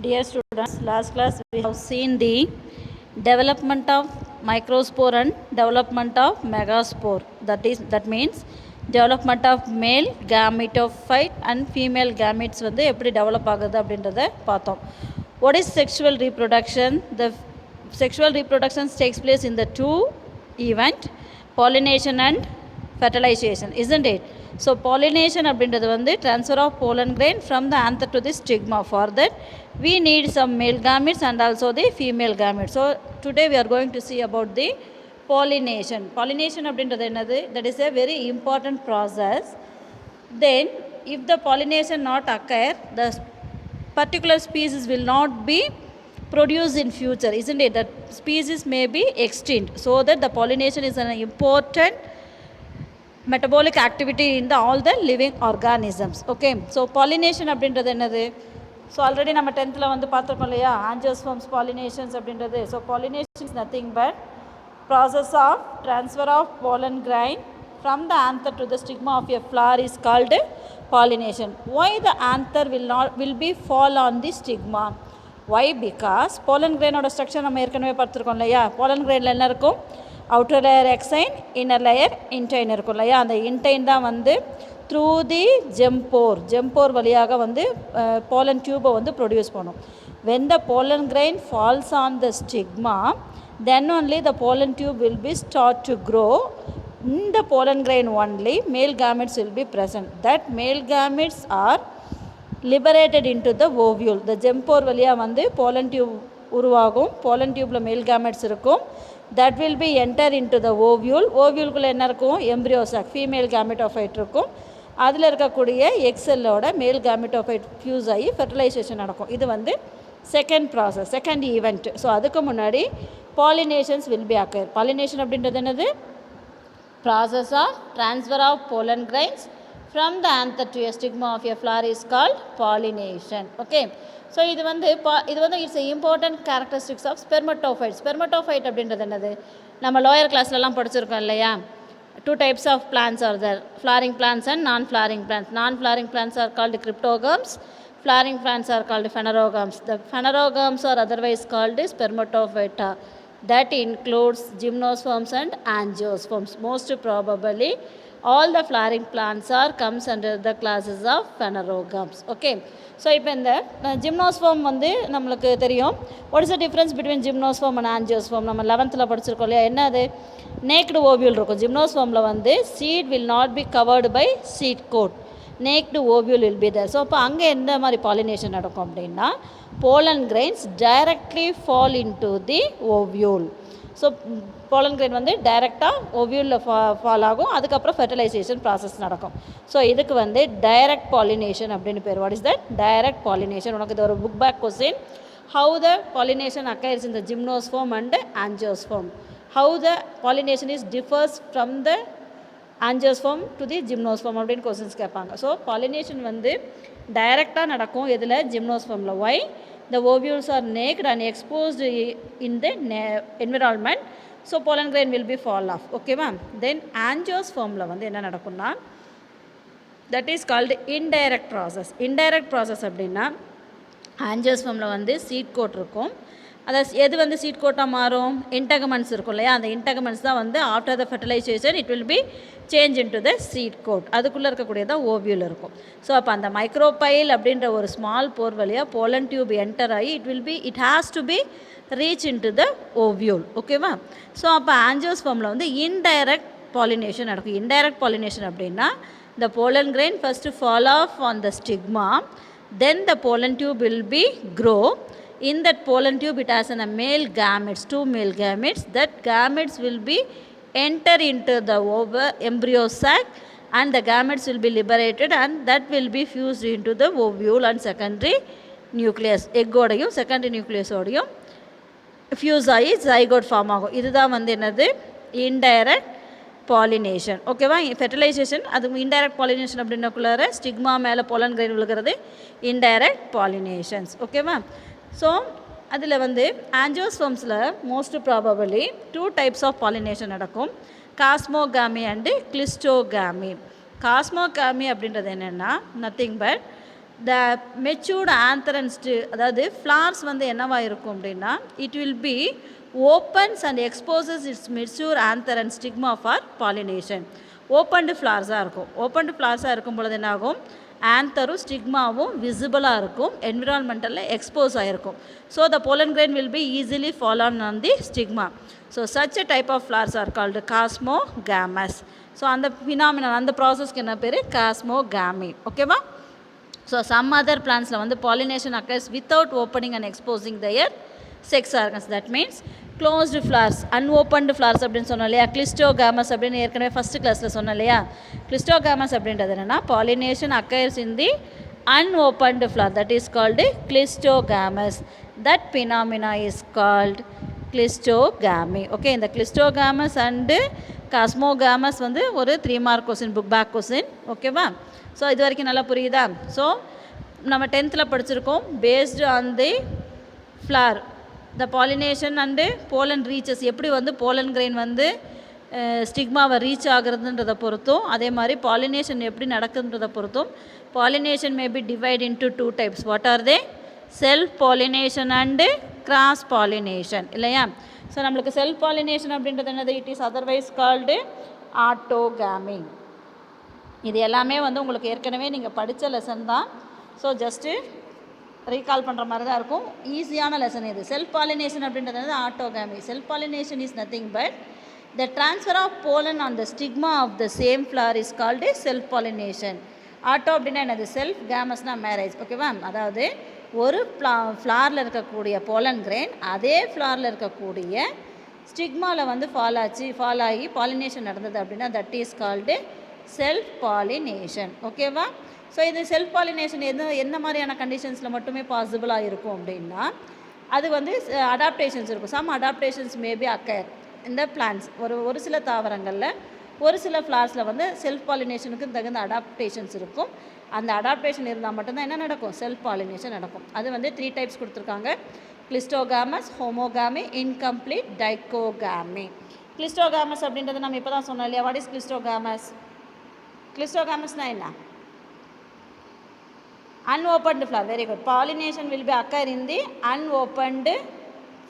Dear students, last class we have seen the development of microspore and development of megaspore. That means development of male gametophyte and female gametes வந்து எப்படி develop ஆகுது அப்படின்றத பார்த்தோம். What is sexual reproduction? The sexual reproduction takes place in the two event, pollination and fertilization, isn't it? So pollination அப்படின்றது வந்து transfer of pollen grain from the anther to the stigma. For that we need some male gametes and also the female gametes. So today we are going to see about the pollination. Pollination அப்படின்றது என்னது? That is a very important process. Then if the pollination not occur, the particular species will not be produced in future, isn't it? That species may be extinct. So that the pollination is an important metabolic activity in all the living organisms. Okay, so pollination அப்படின்றது என்னது? So already நம்ம 10th வந்து பார்த்துருக்கோம் இல்லையா, angiosperms pollinations அப்படின்றது. So pollination is nothing but process of transfer of pollen grain from the anther to the stigma of a flower is called pollination. Why the anther will be fall on the stigma? Why? Because pollen grain ஓட structure நம்ம ஏற்கனவே பார்த்துருக்கோம் இல்லையா. pollen grainல என்ன இருக்கும்? Outer layer exine, inner layer intine இருக்கும் இல்லையா. அந்த இன்டைன் தான் வந்து த்ரூ தி ஜெம்போர் வழியாக வந்து போலன் டியூபை வந்து ப்ரொடியூஸ் பண்ணும். when the pollen grain falls on the stigma, then only the pollen tube will be start to grow. In the pollen grain only male gametes will be present. That male gametes are liberated into the ovule. The ஜெம்போர் வழியாக வந்து pollen tube உருவாகும். pollen tubeல male gametes இருக்கும். that will be enter into the ovule. ஓவியூல்குள்ளே என்ன இருக்கும்? Embryo chalk, female gametophyte இருக்கும். அதில் இருக்கக்கூடிய எக்ஸெல்லோட மேல் கேமெட்டோஃபைட் ஃபியூஸ் ஆகி ஃபெர்டிலைசேஷன் நடக்கும். இது வந்து second process, second event. So அதுக்கு முன்னாடி pollinations will be occur. Pollination அப்படின்றது என்னது? Process of transfer of pollen grains from the anther to a stigma of a flower is called pollination. Okay, so இது வந்து it's important characteristics of ஸ்பெர்மட்டோஃபைட். ஸ்பெர்மட்டோஃபைட் அப்படின்றது என்னது? நம்ம lower கிளாஸ்லலாம் படிச்சிருக்கோம் இல்லையா. two types of plants are there, flowering plants and non-flowering plants. Non-flowering plants are called cryptogams, flowering plants are called phanerogams. The phanerogams are otherwise called spermatophyta. That includes gymnosperms and angiosperms. Most probably all the flowering plants are comes under the classes of phanerogams. Okay, so இப்போ இந்த gymnosperm வந்து நம்மளுக்கு தெரியும். What is the difference between gymnosperm and angiosperm? நம்ம 11th படிச்சிருக்கோம் இல்லையா. என்னது? Naked ovule இருக்கும். ஜிம்னோஸ்போமில் வந்து seed will not be covered by seed coat, naked ovule will be there. So அப்போ அங்கே எந்த மாதிரி பாலினேஷன் நடக்கும் அப்படின்னா, pollen grains directly fall into the ovule. So pollen grain வந்து டைரெக்டாக ஓவியூலில் ஃபால் ஆகும். அதுக்கப்புறம் ஃபெர்டிலைசேஷன் ப்ராசஸ் நடக்கும். ஸோ இதுக்கு வந்து டைரக்ட் பாலினேஷன் அப்படின்னு பேர். What is that? Direct pollination. உனக்கு இது ஒரு book back question. How the pollination occurs in the gymnosperm and angiosperm. How the pollination is differs from the angiosperm to the gymnosperm அப்படின்னு questions கேட்பாங்க. So pollination வந்து டைரெக்டாக நடக்கும். எதில்? ஜிம்னோஸ்போமில். வை? The ovules are naked and exposed in the environment, so pollen grain will be fall off. Okay ma'am. Then angiospermல வந்து என்ன நடக்கும்னா, that is called indirect process. Indirect process அப்படின்னா angiospermல வந்து சீட் கோட் இருக்கும். அதை எது வந்து சீட் கோட்டாக மாறும்? இன்டகமெண்ட்ஸ் இருக்கும் இல்லையா. அந்த இன்டகமெண்ட்ஸ் தான் வந்து after the fertilisation it will be change into the seed coat. அதுக்குள்ளே இருக்கக்கூடியதான் ஓவியூல் இருக்கும். ஸோ அப்போ அந்த மைக்ரோபைல் அப்படின்ற ஒரு ஸ்மால் போர் வழியாக போலன் டியூப் என்டர் ஆகி it has to be reach into the ovule. ஓகேவா? ஸோ அப்போ ஆஞ்சியோஸ்பெர்மில் வந்து இன்டைரக்ட் பாலினேஷன் நடக்கும். இன்டைரக்ட் பாலினேஷன் அப்படின்னா the pollen grain first fall off on the stigma, then the pollen tube will be grow. In that pollen tube it has a male gametes, two male gametes. That gametes will be enter into the embryo sac and the gametes will be liberated and that will be fused into the ovule and secondary nucleus. egg ஓடையும் secondary nucleus ஓடையும் fuse ஆகி zygote form ஆகும். இதுதான் வந்து என்னது? Indirect pollination. ஓகேவா? Fertilization அது indirect pollination அப்படின்னக்குள்ளார ஸ்டிக்மா மேலே போலன் கிரெயின் விழுகிறது இன்டைரக்ட் பாலினேஷன்ஸ். ஓகேவா? ஸோ அதில் வந்து ஆஞ்சியோஸ்பெர்ம்ஸில் most probably 2 types of pollination நடக்கும். Chasmogamy and cleistogamy. காஸ்மோகாமி அப்படின்றது என்னென்னா nothing but the matured anther and அதாவது ஃப்ளார்ஸ் வந்து என்னவாக இருக்கும் அப்படின்னா it will be opens and exposes its mature anther and stigma for pollination. Opened ஃப்ளார்ஸாக இருக்கும். ஓப்பன்டு ஃப்ளார்ஸாக இருக்கும் பொழுது என்னாகும், ஆந்தரும் ஸ்டிக்மாவும் விசிபிளாக இருக்கும், என்விரான்மெண்டலில் எக்ஸ்போஸ் ஆகிருக்கும். So the pollen grain will be easily fallen on the stigma. So such a type of flowers are called cosmogamous. So அந்த ஃபினாமினல் அந்த ப்ராசஸ்க்கு என்ன பேர், காஸ்மோகாமி. ஓகேவா? ஸோ சம் அதர் பிளான்ஸில் வந்து pollination occurs without opening and exposing their sex organs. That means closed flowers, unopened flowers அப்படின்னு சொன்னோம் இல்லையா. கிளிஸ்டோகாமஸ் அப்படின்னு ஏற்கனவே ஃபஸ்ட்டு கிளாஸில் சொன்னோம் இல்லையா. கிளிஸ்டோகாமஸ் அப்படின்றது என்னென்னா pollination occurs in the unopened flower, that is called clistogamous. That phenomena is called clistogamy. Okay, இந்த clistogamous and cosmogamous வந்து ஒரு 3 mark question, book back question. ஓகேவா? ஸோ இது வரைக்கும் நல்லா புரியுதா? ஸோ நம்ம 10th படிச்சிருக்கோம் based on the flower the pollination and pollen reaches, எப்படி வந்து போலன் கிரெயின் வந்து ஸ்டிக்மாவை ரீச் ஆகுறதுன்றதை பொறுத்தும், அதே மாதிரி பாலினேஷன் எப்படி நடக்குதுன்றதை பொறுத்தும். Pollination may be divide into 2 types. What are they? Self pollination and cross pollination இல்லையா. ஸோ நம்மளுக்கு செல்ஃப் பாலினேஷன் அப்படின்றது என்னது? It is otherwise called autogamy. இது எல்லாமே வந்து உங்களுக்கு ஏற்கனவே நீங்கள் படித்த லெசன் தான். ஸோ ஜஸ்ட்டு ரீகால் பண்ணுற மாதிரி தான் இருக்கும். ஈஸியான லெசன் இது. செல்ஃப் பாலினேஷன் அப்படின்றது autogamy. Self pollination is nothing but the transfer of pollen on the stigma of the same flower is called self pollination. Auto அப்படின்னா என்னது? செல்ஃப், கேமஸ்னா மேரேஜ். ஓகேவா? அதாவது ஒரு ஃப்ளாரில் இருக்கக்கூடிய போலன் கிரெயின் அதே ஃப்ளாரில் இருக்கக்கூடிய ஸ்டிக்மாவில் வந்து ஃபால் ஆகி பாலினேஷன் நடந்தது அப்படின்னா that is called self pollination. ஓகேவா? ஸோ இது செல்ஃப் பாலினேஷன் என்ன மாதிரியான கண்டிஷன்ஸில் மட்டுமே பாசிபிளாக இருக்கும் அப்படின்னா அது வந்து அடாப்டேஷன்ஸ் இருக்கும். சம் அடாப்டேஷன்ஸ் மேபி அக்கர் இந்த பிளான்ஸ். ஒரு சில தாவரங்களில் ஒரு சில ஃப்ளார்ஸில் வந்து செல்ஃப் பாலினேஷனுக்கு தகுந்த அடாப்டேஷன்ஸ் இருக்கும். அந்த அடாப்டேஷன் இருந்தால் மட்டும்தான் என்ன நடக்கும்? செல்ஃப் பாலினேஷன் நடக்கும். அது வந்து 3 டைப்ஸ் கொடுத்துருக்காங்க. கிளிஸ்டோகாமஸ், ஹோமோகாமி, இன்கம்ப்ளீட் டைக்கோகாமி. கிளிஸ்டோகாமஸ் அப்படின்றது நம்ம இப்போ தான் சொன்னோம் இல்லையா. What is கிளிஸ்டோகாமஸ்? கிளிஸ்டோகாமஸ்னால் என்ன? unopened flower. Very good. Pollination will be occur in the unopened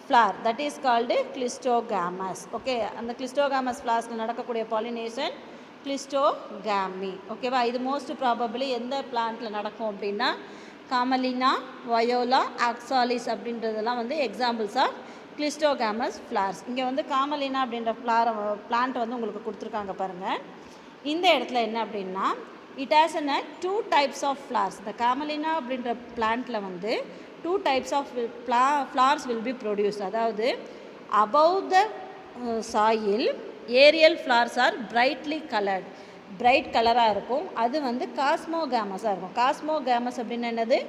flower, that is called clistogamous. Okay, அந்த clistogamous flowers நடக்கக்கூடிய pollination clistogamy. ஓகேவா? இது மோஸ்ட் ப்ராபபிளி எந்த பிளான்ட்டில் நடக்கும் அப்படின்னா காமலினா, வயோலா, ஆக்சாலிஸ் அப்படின்றதெல்லாம் வந்து எக்ஸாம்பிள்ஸ் ஆஃப் clistogamous flowers. இங்கே வந்து காமலினா அப்படின்ற பிளான்ட் வந்து உங்களுக்கு கொடுத்துருக்காங்க பாருங்கள். இந்த இடத்துல என்ன அப்படின்னா it has 2 types of flowers. இந்த காமலினா அப்படின்ற பிளான்ட்டில் வந்து 2 types of flowers will be produced. அதாவது above the soil aerial flowers are brightly colored, bright கலராக இருக்கும். அது வந்து காஸ்மோகாமஸாக இருக்கும். காஸ்மோகாமஸ் அப்படின்னா என்னது?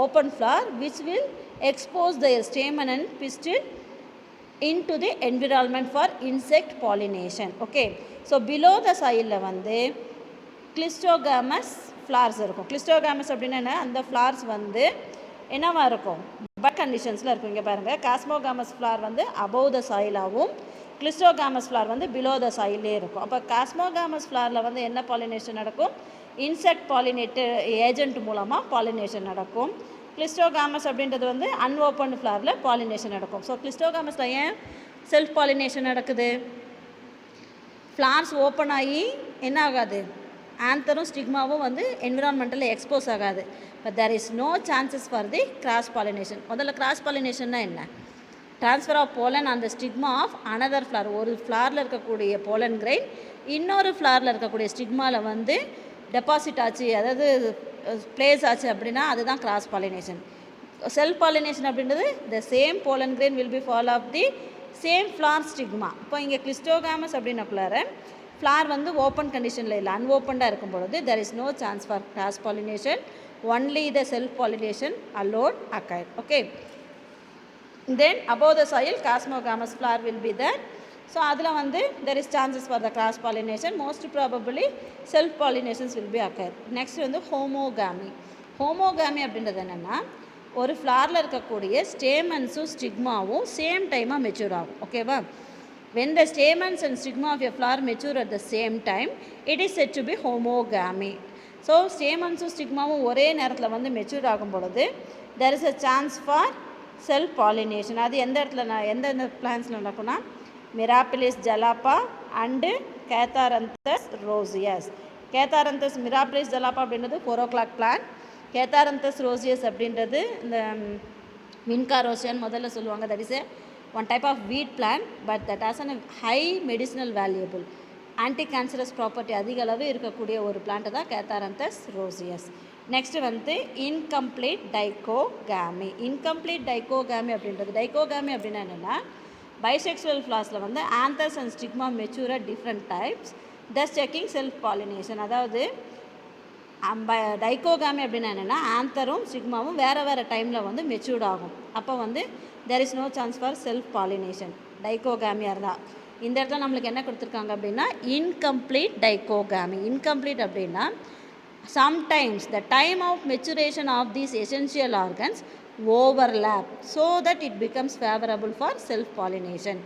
open flower which will expose the stamen and pistil into the environment for insect pollination. Okay, so below the soil வந்து கிளிஸ்டோகாமஸ் flowers இருக்கும். கிளிஸ்டோகாமஸ் அப்படின்னா என்ன? அந்த ஃப்ளார்ஸ் வந்து என்னவாக இருக்கும்? பட் கண்டிஷன்ஸில் இருக்கும். இங்கே பாருங்கள், காஸ்மோகாமஸ் ஃப்ளார் வந்து அபவ் த சாயிலாகவும் கிளிஸ்டோகாமஸ் ஃப்ளார் வந்து பிலோ த சாயிலே இருக்கும். அப்போ காஸ்மோகாமஸ் ஃப்ளாரில் வந்து என்ன பாலினேஷன் நடக்கும்? இன்செக்ட் பாலினேட்டர் ஏஜென்ட் மூலமாக பாலினேஷன் நடக்கும். கிளிஸ்டோகாமஸ் அப்படின்றது வந்து அன்ஓப்பன் ஃப்ளாரில் பாலினேஷன் நடக்கும். ஸோ கிளிஸ்டோகாமஸில் ஏன் செல்ஃப் பாலினேஷன் நடக்குது? ஃப்ளார்ஸ் ஓப்பன் ஆகி என்ன ஆகாது? ஆந்தரும் ஸ்டிக்மாவும் வந்து என்விரான்மெண்டலில் எக்ஸ்போஸ் ஆகாது. But there is no chances for the cross pollination. முதல்ல கிராஸ் பாலினேஷன்னா என்ன? ட்ரான்ஸ்ஃபர் ஆஃப் போலன் அந்த ஸ்டிக்மா ஆஃப் அனதர் ஃப்ளார். ஒரு ஃப்ளாரில் இருக்கக்கூடிய போலன் கிரெயின் இன்னொரு ஃப்ளாரில் இருக்கக்கூடிய ஸ்டிக்மாவில் வந்து டெபாசிட் ஆச்சு, அதாவது பிளேஸ் ஆச்சு அப்படின்னா அதுதான் கிராஸ் பாலினேஷன். செல்ஃப் பாலினேஷன் அப்படின்றது the same pollen grain will be fall of the same flower stigma. இப்போ இங்கே கிளிஸ்டோகாமஸ் அப்படின்னக்குள்ளார ஃப்ளார் வந்து ஓப்பன் கண்டிஷனில் இல்லை, அன்ஓப்பன்டாக இருக்கும் பொழுது there is no chance for cross pollination. Only the self pollination alone occur. Okay, then above the soil cosmogamous flower will be there. So அதில் வந்து there is chances for the cross pollination. most probably self pollinations will be occur. Next வந்து ஹோமோகாமி. ஹோமோகாமி அப்படின்றது என்னென்னா ஒரு ஃப்ளாரில் இருக்கக்கூடிய ஸ்டேமன்ஸும் ஸ்டிக்மாவும் same டைமாக mature ஆகும். ஓகேவா? when the stamens and stigma of a flower mature at the same time, it is said to be homogamy. So ஸ்டேமன்ஸும் ஸ்டிக்மாவும் ஒரே நேரத்தில் வந்து மெச்சூர் ஆகும் பொழுது there is a chance for self pollination. அது எந்த இடத்துல எந்தெந்த பிளான்ஸில் நடக்கும்னா மிராபிலிஸ் ஜலாப்பா அண்டு கேத்தாரந்தஸ் ரோசியஸ். கேத்தாரந்தஸ் மிராபிலிஸ் ஜலாப்பா அப்படின்றது 4 o'clock பிளான். கேத்தாரந்தஸ் ரோசியஸ் அப்படின்றது இந்த வின்கா ரோசியான்னு முதல்ல சொல்லுவாங்க. That is one type of weed plant, but that has an high medicinal valuable, anti cancerous property அதிக அளவு இருக்கக்கூடிய ஒரு பிளான்ட்டு தான் கேத்தாரந்தஸ் ரோசியஸ். நெக்ஸ்ட்டு வந்து இன்கம்ப்ளீட் டைகோகாமி. இன்கம்ப்ளீட் டைகோகாமி அப்படின்றது, டைகோகாமி அப்படின்னா என்னென்னா பைசெக்சுவல் ஃப்ளாஸில் வந்து anthers and stigma mature at different types, thus checking self pollination. அதாவது டைகோகாமி அப்படின்னா என்னென்னா ஆந்தரும் ஸ்டிக்மாவும் வேறு டைமில் வந்து மெச்சூர்ட் ஆகும். அப்போ வந்து there is no chance for self pollination டைகோகாமியாக இருந்தால். இந்த இடத்துல நம்மளுக்கு என்ன கொடுத்துருக்காங்க அப்படின்னா இன்கம்ப்ளீட் டைகோகாமி. இன்கம்ப்ளீட் அப்படின்னா sometimes the time of maturation of these essential organs overlap so that it becomes favorable for self pollination.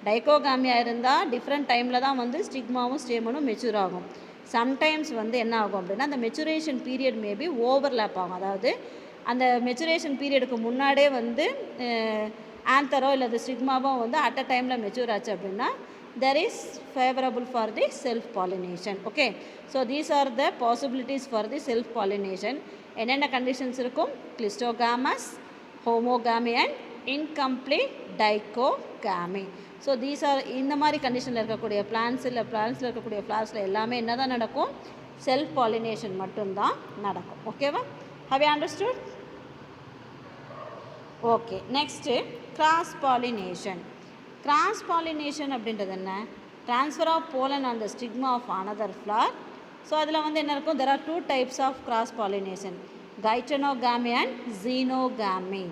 டைகோகாமியாக இருந்தால் டிஃப்ரெண்ட் டைமில் தான் வந்து ஸ்டிக்மாவும் ஸ்டேமனும் மெச்சூர் ஆகும். சம்டைம்ஸ் வந்து என்ன ஆகும் அப்படின்னா அந்த மெச்சுரேஷன் பீரியட் மேபி ஓவர்லேப் ஆகும். அதாவது அந்த மெச்சுரேஷன் பீரியடுக்கு முன்னாடியே வந்து ஆந்தரோ இல்லை ஸ்டிக்மாவோ வந்து அட் அ டைமில் மெச்சூர் ஆச்சு அப்படின்னா there is favorable for the self pollination. Okay, so these are the possibilities for the self pollination. என்னென்ன கண்டிஷன்ஸ் இருக்கும்? Cleistogamous, homogamy and incomplete dichogamy. So these are இந்த மாதிரி கண்டிஷனில் இருக்கக்கூடிய பிளான்ஸில் இருக்கக்கூடிய ஃப்ளார்ஸில் எல்லாமே என்ன தான் நடக்கும்? செல்ஃப் பாலினேஷன் மட்டும்தான் நடக்கும். ஓகேவா? How you understood? Okay, next cross pollination. Cross pollination அப்படின்றது என்ன? Transfer of pollen on the stigma of another flower. So அதில் வந்து என்ன இருக்கும்? There are 2 types of cross pollination, geitonogamy and xenogamy.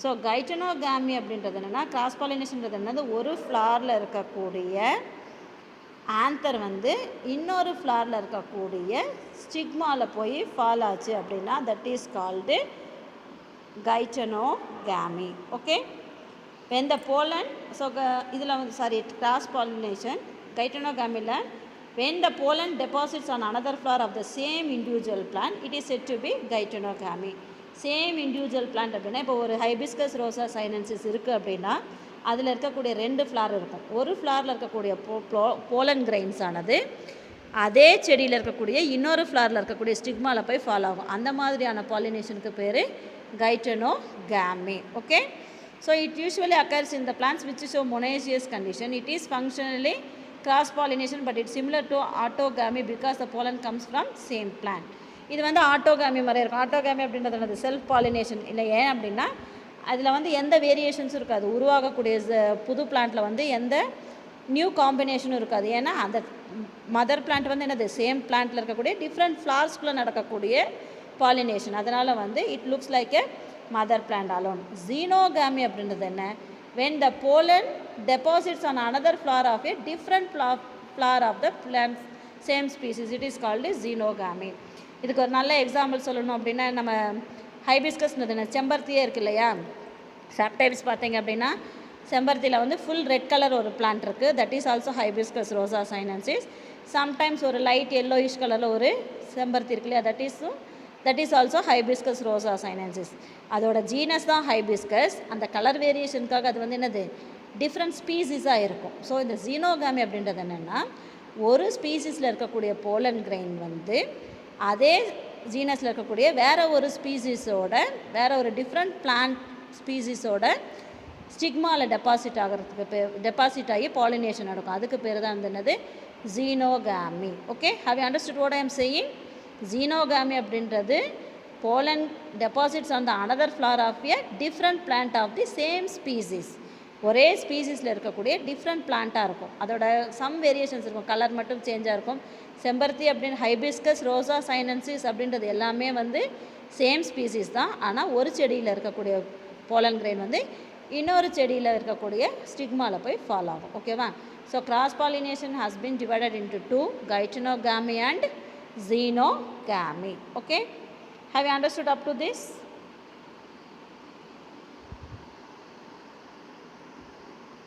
So geitonogamy அப்படின்றது என்னென்னா, கிராஸ் பாலினேஷன்றது என்னது, ஒரு ஃப்ளாரில் இருக்கக்கூடிய ஆந்தர் வந்து இன்னொரு ஃப்ளாரில் இருக்கக்கூடிய ஸ்டிக்மாவில் போய் ஃபால் ஆச்சு அப்படின்னா that is called geitonogamy. Okay, when the pollen, so இதில் வந்து cross pollination கைட்டனோகாமியில் when the pollen deposits on another flower of the same individual plant it is said to be geitonogamy. Same individual plant அப்படின்னா இப்போ ஒரு hibiscus ரோசா sinensis இருக்குது அப்படின்னா அதில் இருக்கக்கூடிய 2 ஃப்ளார் இருக்கும். ஒரு ஃப்ளாரில் இருக்கக்கூடிய போலன் கிரெயின்ஸ் ஆனது அதே செடியில் இருக்கக்கூடிய இன்னொரு ஃப்ளாரில் இருக்கக்கூடிய ஸ்டிக்மாவில் போய் ஃபாலோ ஆகும். அந்த மாதிரியான பாலினேஷனுக்கு பேர் geitonogamy. Okay, so it usually occurs in the plants which show monoecious condition. It is functionally cross pollination but it's similar to autogamy because the pollen comes from same plant. இது வந்து ஆட்டோகாமி மாதிரி இருக்கும். ஆட்டோகாமி அப்படின்றது என்னது? செல்ஃப் பாலினேஷன் இல்லை. ஏன் அப்படின்னா அதில் வந்து எந்த வேரியேஷன்ஸும் இருக்காது. உருவாகக்கூடிய புது பிளான்ட்டில் வந்து எந்த நியூ காம்பினேஷனும் இருக்காது. ஏன்னா அந்த மதர் பிளான்ட் வந்து என்னது? சேம் பிளான்ட்டில் இருக்கக்கூடிய டிஃப்ரெண்ட் ஃப்ளார்ஸ்குள்ளே நடக்கக்கூடிய பாலினேஷன். அதனால் வந்து it looks like a mother plant alone. Xenogamy அப்படின்றது என்ன? when the pollen deposits on another flower of a different flower of the plant same species it is called xenogamy. இதுக்கு ஒரு நல்ல example சொல்லணும் அப்படின்னா நம்ம ஹைபிஸ்கஸ்ன்றது என்ன? செம்பருத்தியே இருக்குது இல்லையா? சம்டைம்ஸ் பார்த்தீங்க அப்படின்னா செம்பருத்தியில் வந்து ஃபுல் ரெட் கலர் ஒரு பிளான்ட் இருக்குது, that is also hibiscus Rosa sinensis. Sometimes ஒரு லைட் எல்லோயிஷ் கலரில் ஒரு செம்பருத்தி இருக்கு இல்லையா? That is also hibiscus Rosa sinensis. அதோட ஜீனஸ் தான் ஹைபிஸ்கஸ். அந்த கலர் வேரியேஷனுக்காக அது வந்து என்னது? டிஃப்ரெண்ட் ஸ்பீசிஸாக இருக்கும். ஸோ இந்த ஜீனோகாமி அப்படின்றது என்னென்னா ஒரு ஸ்பீசிஸில் இருக்கக்கூடிய போலன் கிரெயின் வந்து அதே ஜீனஸில் இருக்கக்கூடிய வேறு ஒரு ஸ்பீசிஸோட வேறு ஒரு டிஃப்ரெண்ட் பிளான்ட் ஸ்பீசிஸோட ஸ்டிக்மாவில் டெபாசிட் ஆகி பாலினேஷன் நடக்கும். அதுக்கு பேர் தான் வந்து என்னது? Xenogamy. Okay, how you understood what I am saying? Xenogamy அப்படின்றது pollen deposits on the another flower of a different plant of the same species. ஒரே ஸ்பீசிஸில் இருக்கக்கூடிய டிஃப்ரெண்ட் பிளான்ட்டாக இருக்கும். அதோட சம் வேரியேஷன்ஸ் இருக்கும், கலர் மட்டும் சேஞ்சாக இருக்கும். செம்பருத்தி அப்படின்னு ஹைபிஸ்கஸ் ரோசா சைனன்சிஸ் அப்படின்றது எல்லாமே வந்து சேம் ஸ்பீசிஸ் தான். ஆனால் ஒரு செடியில் இருக்கக்கூடிய போலன் கிரெயின் வந்து இன்னொரு செடியில் இருக்கக்கூடிய ஸ்டிக்மாவில் போய் ஃபாலோ ஆகும். ஓகேவா? So cross pollination has been divided into 2, geitonogamy and xenogamy. Okay, have you understood up to this?